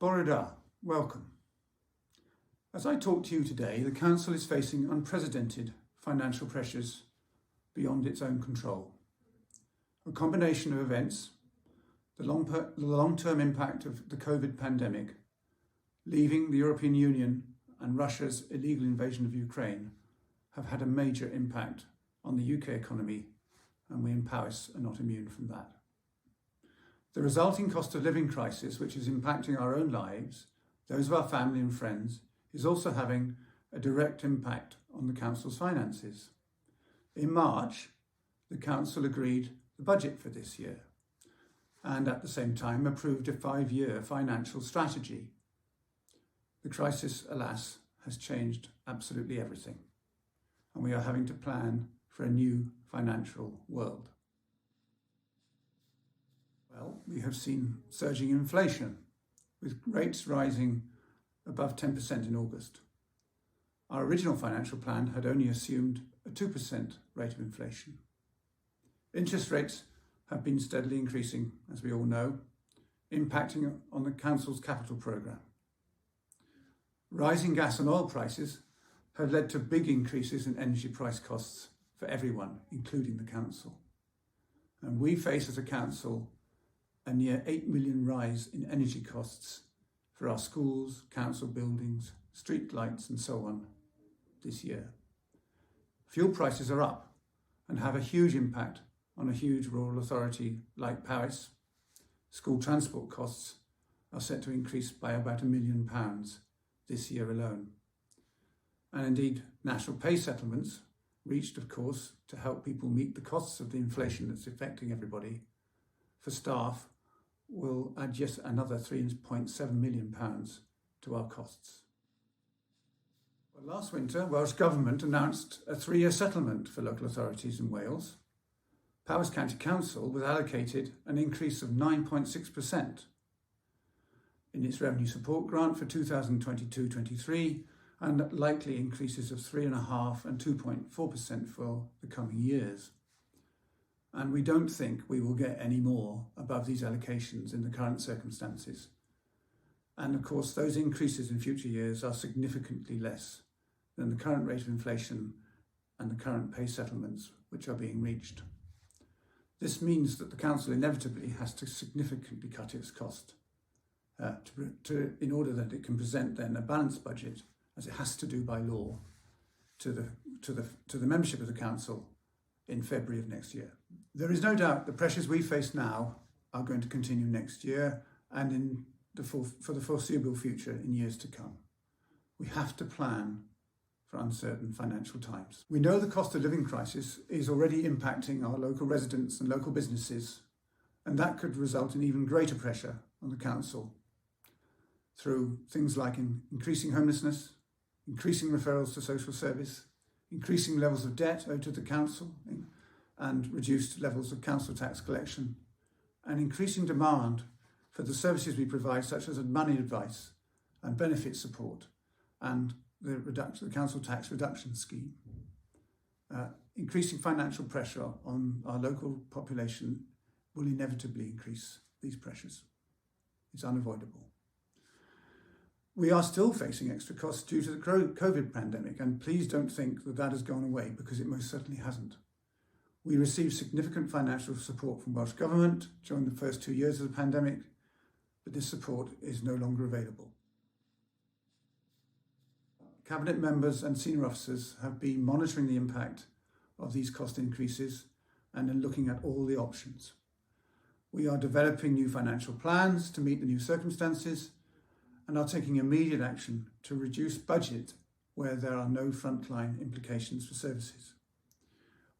Borida, welcome. As I talk to you today, the Council is facing unprecedented financial pressures beyond its own control. A combination of events, the long-term impact of the COVID pandemic, leaving the European Union and Russia's illegal invasion of Ukraine have had a major impact on the UK economy, and we in Powys are not immune from that. The resulting cost of living crisis, which is impacting our own lives, those of our family and friends, is also having a direct impact on the Council's finances. In March, the Council agreed the budget for this year and at the same time approved a 5-year financial strategy. The crisis, alas, has changed absolutely everything, and we are having to plan for a new financial world. Well, we have seen surging inflation, with rates rising above 10% in August. Our original financial plan had only assumed a 2% rate of inflation. Interest rates have been steadily increasing, as we all know, impacting on the Council's capital programme. Rising gas and oil prices have led to big increases in energy price costs for everyone, including the Council. And we face as a Council a near 8 million rise in energy costs for our schools, council buildings, street lights and so on this year. Fuel prices are up and have a huge impact on a huge rural authority like Powys. School transport costs are set to increase by about £1 million this year alone. And indeed, national pay settlements, reached of course to help people meet the costs of the inflation that's affecting everybody, for staff will add just another £3.7 million to our costs. Well, last winter, Welsh Government announced a 3-year settlement for local authorities in Wales. Powys County Council was allocated an increase of 9.6% in its revenue support grant for 2022-23 and likely increases of 3.5% and 2.4% for the coming years. And we don't think we will get any more above these allocations in the current circumstances. And of course, those increases in future years are significantly less than the current rate of inflation and the current pay settlements which are being reached. This means that the Council inevitably has to significantly cut its cost in order that it can present then a balanced budget, as it has to do by law, to the membership of the Council in February of next year. There is no doubt the pressures we face now are going to continue next year and for the foreseeable future in years to come. We have to plan for uncertain financial times. We know the cost of living crisis is already impacting our local residents and local businesses, and that could result in even greater pressure on the Council through things like increasing homelessness, increasing referrals to social service, increasing levels of debt owed to the Council and reduced levels of council tax collection, and increasing demand for the services we provide, such as money advice and benefit support and the council tax reduction scheme. Increasing financial pressure on our local population will inevitably increase these pressures. It's unavoidable. We are still facing extra costs due to the COVID pandemic, and please don't think that that has gone away, because it most certainly hasn't. We received significant financial support from Welsh Government during the first 2 years of the pandemic, but this support is no longer available. Cabinet members and senior officers have been monitoring the impact of these cost increases and are looking at all the options. We are developing new financial plans to meet the new circumstances and are taking immediate action to reduce budget where there are no frontline implications for services.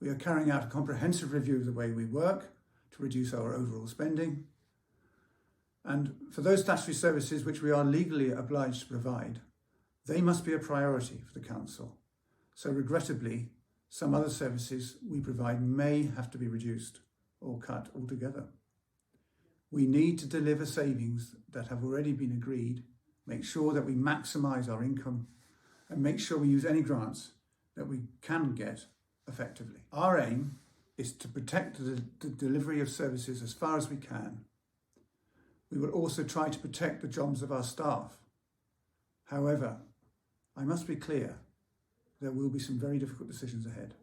We are carrying out a comprehensive review of the way we work to reduce our overall spending. And for those statutory services which we are legally obliged to provide, they must be a priority for the Council. So regrettably, some other services we provide may have to be reduced or cut altogether. We need to deliver savings that have already been agreed, make sure that we maximise our income, and make sure we use any grants that we can get effectively. Our aim is to protect the delivery of services as far as we can. We will also try to protect the jobs of our staff. However, I must be clear, there will be some very difficult decisions ahead.